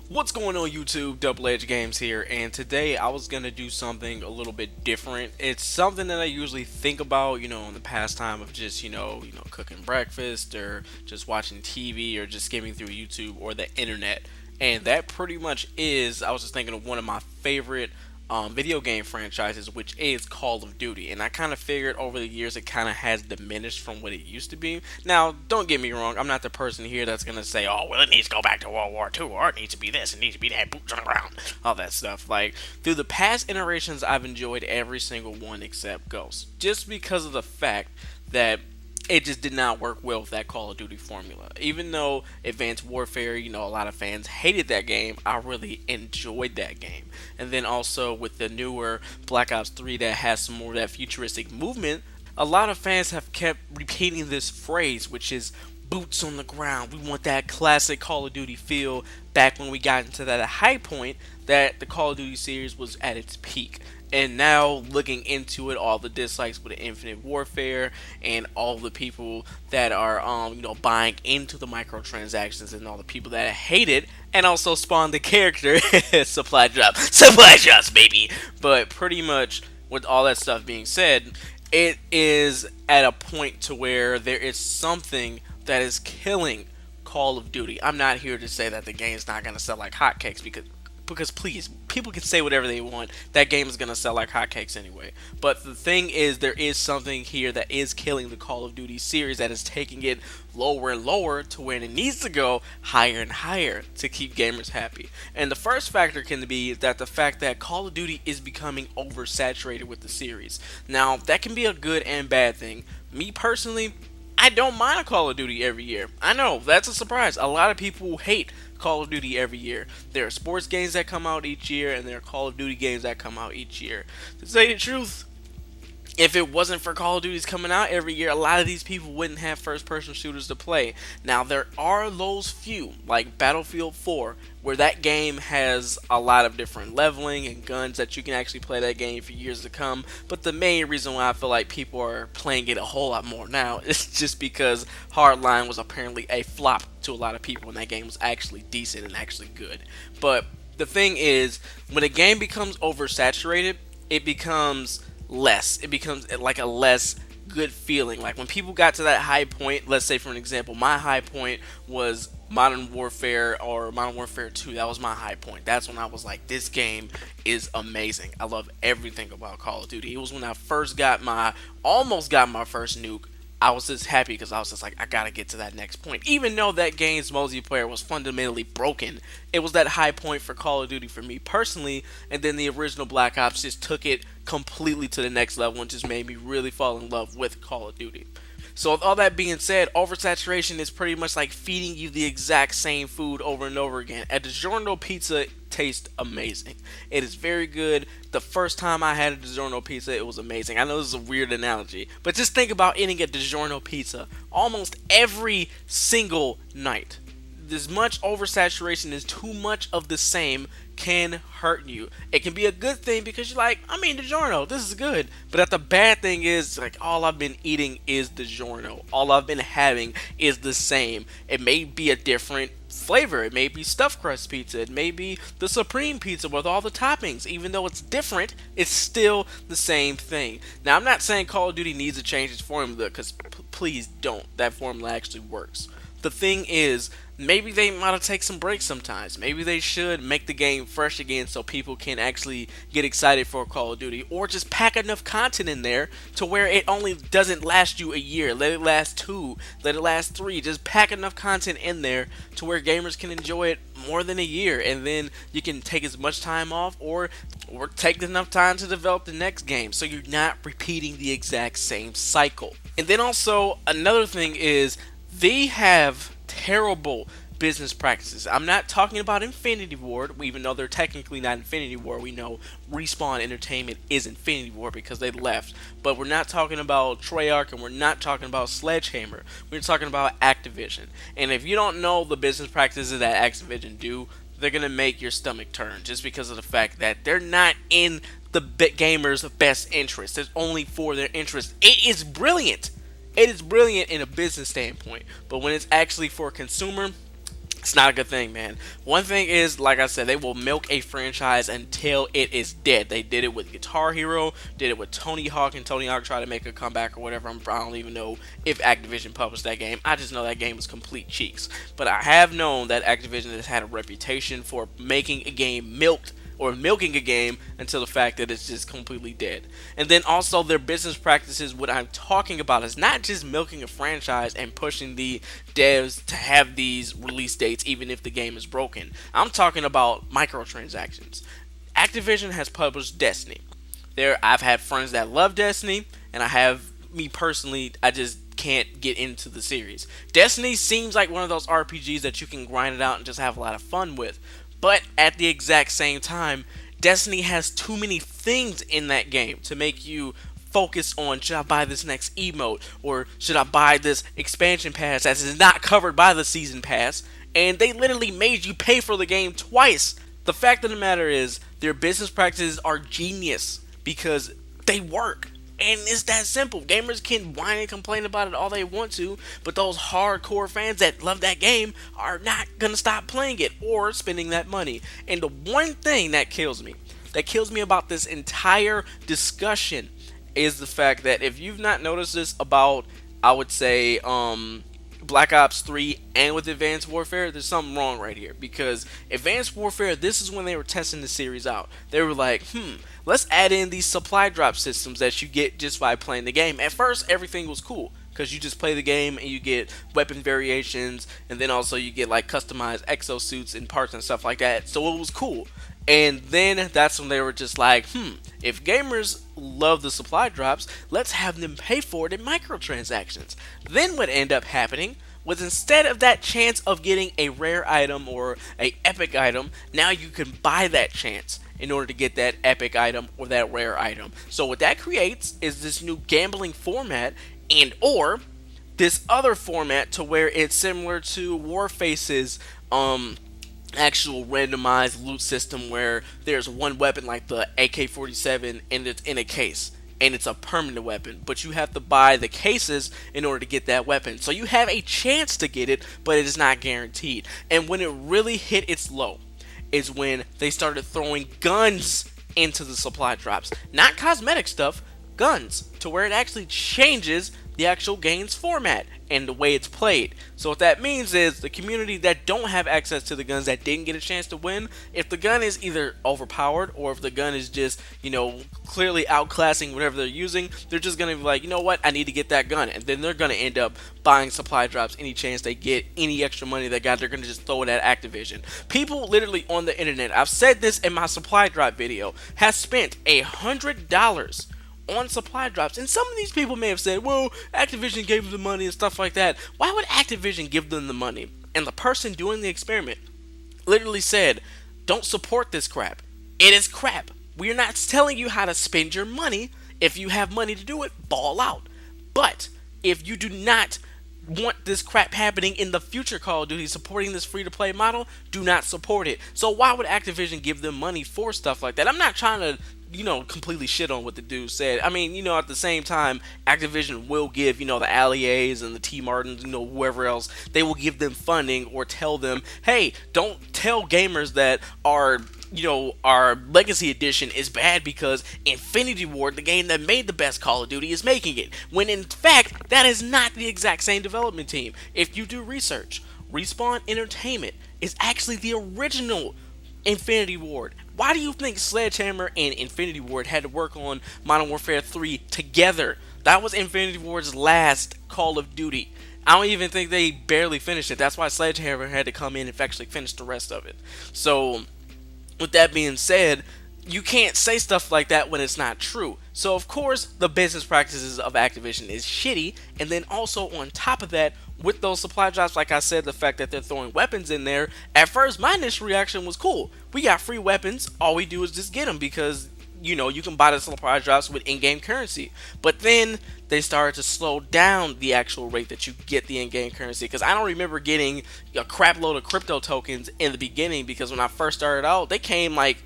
What's going on YouTube? Double Edge Games here, and today I was gonna do something a little bit different. It's something that I usually think about, in the pastime of just, cooking breakfast or just watching TV or just skimming through YouTube or the internet. And that pretty much is, I was just thinking of one of my favorite video game franchises, which is Call of Duty. And I kind of figured over the years it kind of has diminished from what it used to be. Now, don't get me wrong, I'm not the person here that's going to say, oh, well, it needs to go back to World War II, or it needs to be this, it needs to be that, boots on the ground, all that stuff. Like, through the past iterations, I've enjoyed every single one except Ghost. Just because of the fact that it just did not work well with that Call of Duty formula. Even though Advanced Warfare, a lot of fans hated that game, I really enjoyed that game. And then also with the newer Black Ops 3 that has some more of that futuristic movement, a lot of fans have kept repeating this phrase, which is boots on the ground. We want that classic Call of Duty feel back when we got into that high point that the Call of Duty series was at its peak. And now looking into it, all the dislikes with the Infinite Warfare and all the people that are buying into the microtransactions and all the people that hate it and also spawn the character supply drops baby. But pretty much with all that stuff being said, it is at a point to where there is something that is killing Call of Duty. I'm not here to say that the game's not gonna sell like hotcakes because please, people can say whatever they want. That game is gonna sell like hotcakes anyway. But the thing is, there is something here that is killing the Call of Duty series that is taking it lower and lower to where it needs to go higher and higher to keep gamers happy. And the first factor can be that the fact that Call of Duty is becoming oversaturated with the series. Now, that can be a good and bad thing. Me personally, I don't mind a Call of Duty every year. I know, that's a surprise. A lot of people hate Call of Duty every year. There are sports games that come out each year, and there are Call of Duty games that come out each year. To say the truth, if it wasn't for Call of Duty's coming out every year, a lot of these people wouldn't have first person shooters to play. Now, there are those few, like Battlefield 4, where that game has a lot of different leveling and guns that you can actually play that game for years to come. But the main reason why I feel like people are playing it a whole lot more now is just because Hardline was apparently a flop to a lot of people, and that game was actually decent and actually good. But the thing is, when a game becomes oversaturated, it becomes less. It becomes like a less good feeling. Like when people got to that high point, let's say for an example, my high point was Modern Warfare or Modern Warfare 2. That was my high point. That's when I was like, this game is amazing. I love everything about Call of Duty. It was when I almost got my first nuke. I was just happy because I was just like, I gotta get to that next point. Even though that game's multiplayer was fundamentally broken, it was that high point for Call of Duty for me personally, and then the original Black Ops just took it completely to the next level and just made me really fall in love with Call of Duty. So with all that being said, oversaturation is pretty much like feeding you the exact same food over and over again. A DiGiorno pizza tastes amazing. It is very good. The first time I had a DiGiorno pizza, it was amazing. I know this is a weird analogy, but just think about eating a DiGiorno pizza almost every single night. This much oversaturation is too much of the same can hurt you. It can be a good thing because you're like, I mean, DiGiorno, this is good. But the bad thing is, like, all I've been eating is DiGiorno. All I've been having is the same. It may be a different flavor. It may be stuffed crust pizza. It may be the supreme pizza with all the toppings. Even though it's different, it's still the same thing. Now, I'm not saying Call of Duty needs to change its formula because please don't. That formula actually works. The thing is, maybe they might have take some breaks sometimes. Maybe they should make the game fresh again so people can actually get excited for Call of Duty, or just pack enough content in there to where it only doesn't last you a year. Let it last 2, let it last 3. Just pack enough content in there to where gamers can enjoy it more than a year, and then you can take as much time off or take enough time to develop the next game so you're not repeating the exact same cycle. And then also another thing is, they have terrible business practices. I'm not talking about Infinity Ward, even though they're technically not Infinity Ward. We know Respawn Entertainment is Infinity Ward because they left. But we're not talking about Treyarch, and we're not talking about Sledgehammer. We're talking about Activision. And if you don't know the business practices that Activision do, they're going to make your stomach turn just because of the fact that they're not in the gamers' best interest. It's only for their interest. It is brilliant. It is brilliant in a business standpoint, but when it's actually for a consumer, It's not a good thing, man. One thing is, like I said, they will milk a franchise until it is dead. They did it with Guitar Hero, did it with Tony Hawk, and Tony Hawk tried to make a comeback or whatever. I don't even know if Activision published that game. I just know that game was complete cheeks. But I have known that Activision has had a reputation for making a game milked or milking a game until the fact that it's just completely dead. And then also their business practices, what I'm talking about is not just milking a franchise and pushing the devs to have these release dates even if the game is broken. I'm talking about microtransactions. Activision has published Destiny. I've had friends that love Destiny, and I have me personally, I just can't get into the series. Destiny seems like one of those RPGs that you can grind it out and just have a lot of fun with. But at the exact same time, Destiny has too many things in that game to make you focus on, should I buy this next emote, or should I buy this expansion pass that is not covered by the season pass. And they literally made you pay for the game twice. The fact of the matter is, their business practices are genius because they work. And it's that simple. Gamers can whine and complain about it all they want to, but those hardcore fans that love that game are not going to stop playing it or spending that money. And the one thing that kills me about this entire discussion is the fact that if you've not noticed this about, I would say, Black Ops 3 and with Advanced Warfare, there's something wrong right here. Because Advanced Warfare, this is when they were testing the series out. They were like, let's add in these supply drop systems that you get just by playing the game. At first, everything was cool, because you just play the game and you get weapon variations, and then also you get like customized exosuits and parts and stuff like that. So it was cool. And then that's when they were just like, if gamers love the supply drops, let's have them pay for it in microtransactions. Then what ended up happening was, instead of that chance of getting a rare item or a epic item, now you can buy that chance in order to get that epic item or that rare item. So what that creates is this new gambling format, and or this other format to where it's similar to Warface's actual randomized loot system, where there's one weapon like the AK-47 and it's in a case and it's a permanent weapon, but you have to buy the cases in order to get that weapon. So you have a chance to get it, but it is not guaranteed. And when it really hit its low is when they started throwing guns into the supply drops. Not cosmetic stuff, guns, to where it actually changes the actual game's format and the way it's played. So what that means is, the community that don't have access to the guns, that didn't get a chance to win, if the gun is either overpowered or if the gun is just, clearly outclassing whatever they're using, they're just going to be like, you know what, I need to get that gun. And then they're going to end up buying supply drops any chance they get, any extra money they got, they're going to just throw it at Activision. People literally on the internet, I've said this in my supply drop video, has spent $100 on supply drops. And some of these people may have said, well, Activision gave them the money and stuff like that. Why would Activision give them the money? And the person doing the experiment literally said, don't support this crap. It is crap. We're not telling you how to spend your money. If you have money to do it, ball out. But if you do not want this crap happening in the future Call of Duty, supporting this free-to-play model, do not support it. So why would Activision give them money for stuff like that? I'm not trying to completely shit on what the dude said. I mean, at the same time, Activision will give, the Alliés and the T Martins, whoever else, they will give them funding or tell them, hey, don't tell gamers that our Legacy Edition is bad because Infinity Ward, the game that made the best Call of Duty, is making it. When in fact, that is not the exact same development team. If you do research, Respawn Entertainment is actually the original Infinity Ward. Why do you think Sledgehammer and Infinity Ward had to work on Modern Warfare 3 together? That was Infinity Ward's last Call of Duty. I don't even think they barely finished it. That's why Sledgehammer had to come in and actually finish the rest of it. So, with that being said, you can't say stuff like that when it's not true. So of course, the business practices of Activision is shitty, and then also on top of that, with those supply drops, like I said, the fact that they're throwing weapons in there, at first my initial reaction was cool. We got free weapons, all we do is just get them because, you can buy the supply drops with in-game currency. But then they started to slow down the actual rate that you get the in-game currency, because I don't remember getting a crap load of crypto tokens in the beginning, because when I first started out, they came like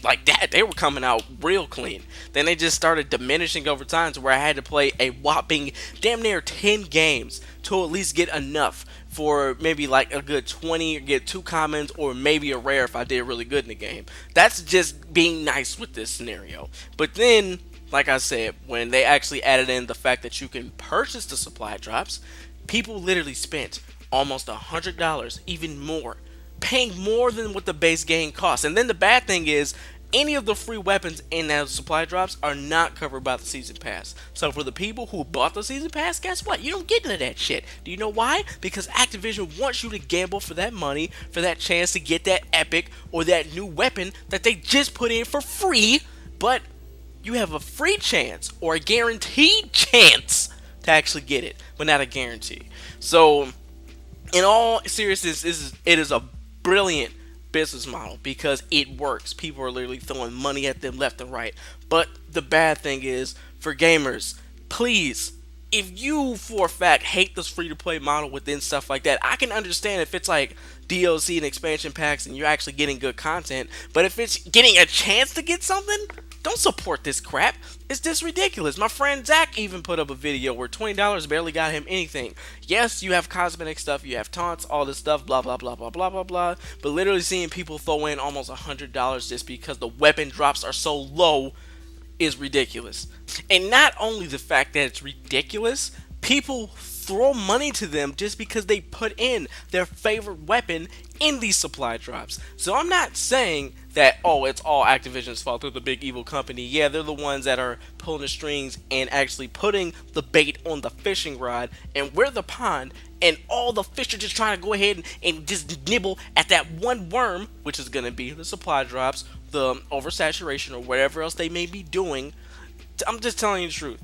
like that. They were coming out real clean. Then they just started diminishing over time to where I had to play a whopping damn near 10 games to at least get enough for maybe like a good 20 or get 2 commons or maybe a rare if I did really good in the game. That's just being nice with this scenario. But then, like I said, when they actually added in the fact that you can purchase the supply drops, people literally spent almost $100, even more, paying more than what the base game costs. And then the bad thing is, any of the free weapons in those supply drops are not covered by the season pass. So for the people who bought the season pass, guess what? You don't get none of that shit. Do you know why? Because Activision wants you to gamble for that money, for that chance to get that epic or that new weapon that they just put in for free, but you have a free chance or a guaranteed chance to actually get it, but not a guarantee. So in all seriousness, it is a brilliant business model because it works. People are literally throwing money at them left and right. But the bad thing is, for gamers, please, if you for a fact hate this free to play model within stuff like that, I can understand if it's like DLC and expansion packs and you're actually getting good content. But if it's getting a chance to get something, don't support this crap. It's just ridiculous. My friend Zach even put up a video where $20 barely got him anything. Yes, you have cosmetic stuff, you have taunts, all this stuff, blah, blah, blah, blah, blah, blah, blah. But literally seeing people throw in almost $100 just because the weapon drops are so low is ridiculous. And not only the fact that it's ridiculous, people throw money to them just because they put in their favorite weapon in these supply drops. So I'm not saying that, oh, it's all Activision's fault. They're the big evil company. Yeah, they're the ones that are pulling the strings and actually putting the bait on the fishing rod, and we're the pond, and all the fish are just trying to go ahead and just nibble at that one worm, which is going to be the supply drops, the oversaturation, or whatever else they may be doing. I'm just telling you the truth.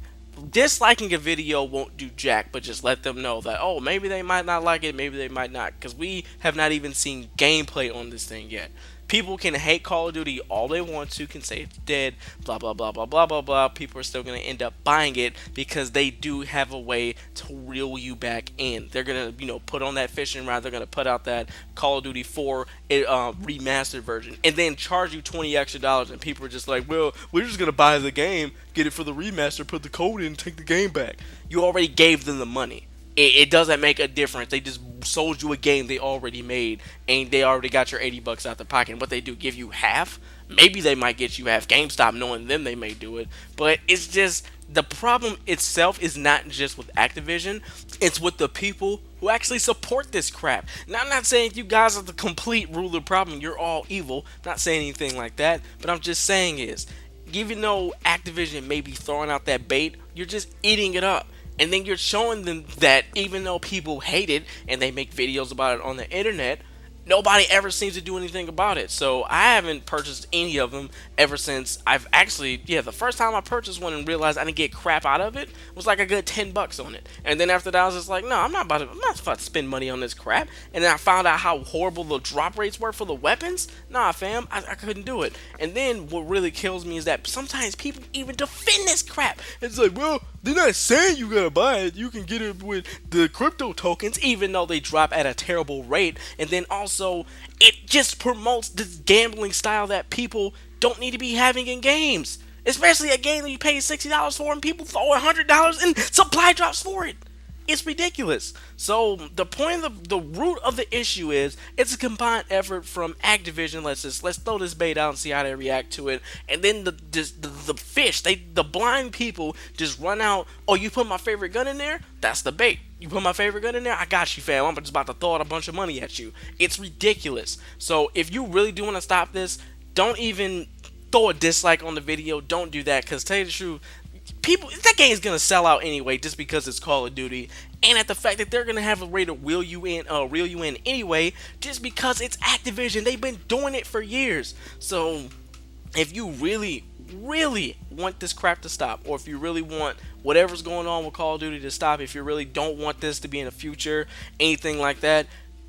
Disliking a video won't do jack, but just let them know that, oh, maybe they might not like it, maybe they might not, because we have not even seen gameplay on this thing yet. People can hate Call of Duty all they want to, can say it's dead, blah, blah, blah, blah, blah, blah, blah. People are still going to end up buying it because they do have a way to reel you back in. They're going to, put on that fishing rod. They're going to put out that Call of Duty 4 remastered version and then charge you $20 extra. And people are just like, well, we're just going to buy the game, get it for the remaster, put the code in, take the game back. You already gave them the money. It doesn't make a difference. They just sold you a game they already made, and they already got your $80 out the pocket. And what they do, give you half? Maybe they might get you half. GameStop, knowing them, they may do it. But it's just, the problem itself is not just with Activision. It's with the people who actually support this crap. Now, I'm not saying you guys are the complete rule of the problem. You're all evil. Not saying anything like that. But I'm just saying is, even though Activision may be throwing out that bait, you're just eating it up. And then you're showing them that even though people hate it and they make videos about it on the internet, nobody ever seems to do anything about it. So I haven't purchased any of them ever since I've actually, the first time I purchased one and realized I didn't get crap out of it was like a good $10 on it. And then after that I was just like, no, I'm not about to spend money on this crap. And then I found out how horrible the drop rates were for the weapons. Nah, fam, I couldn't do it. And then what really kills me is that sometimes people even defend this crap. It's like, well, they're not saying you gotta buy it. You can get it with the crypto tokens, even though they drop at a terrible rate. And then also, it just promotes this gambling style that people don't need to be having in games. Especially a game that you pay $60 for and people throw $100 in supply drops for it. It's ridiculous. So the point of the root of the issue is it's a combined effort from Activision. Let's throw this bait out and see how they react to it. And then the fish, the blind people just run out. Oh, you put my favorite gun in there? That's the bait. You put my favorite gun in there? I got you, fam. I'm just about to throw out a bunch of money at you. It's ridiculous. So if you really do want to stop this, don't even throw a dislike on the video. Don't do that, because tell you the truth, that game is gonna sell out anyway, just because it's Call of Duty, and at the fact that they're gonna have a way to reel you in anyway, just because it's Activision. They've been doing it for years. So if you really want this crap to stop, or if you really want whatever's going on with Call of Duty to stop, if you really don't want this to be in the future, anything like that,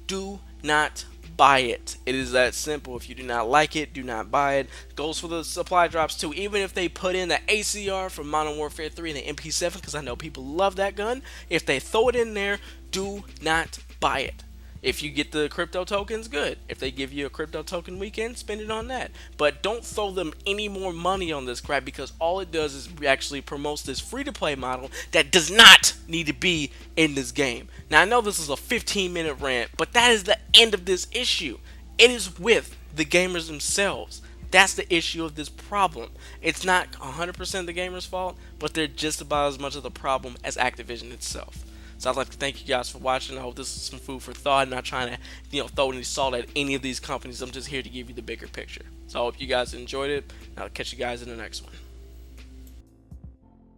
do not buy it. It is that simple. If you do not like it, do not buy it. Goes for the supply drops too. Even if they put in the ACR from Modern Warfare 3 and the MP7, because I know people love that gun, if they throw it in there, do not buy it. If you get the crypto tokens, good. If they give you a crypto token weekend, spend it on that. But don't throw them any more money on this crap, because all it does is actually promotes this free to play model that does not need to be in this game. Now, I know this is a 15-minute rant, but that is the end of this issue. It is with the gamers themselves. That's the issue of this problem. It's not 100% the gamers' fault, but they're just about as much of the problem as Activision itself. So I'd like to thank you guys for watching. I hope this is some food for thought. I'm not trying to, throw any salt at any of these companies. I'm just here to give you the bigger picture. So I hope you guys enjoyed it. I'll catch you guys in the next one.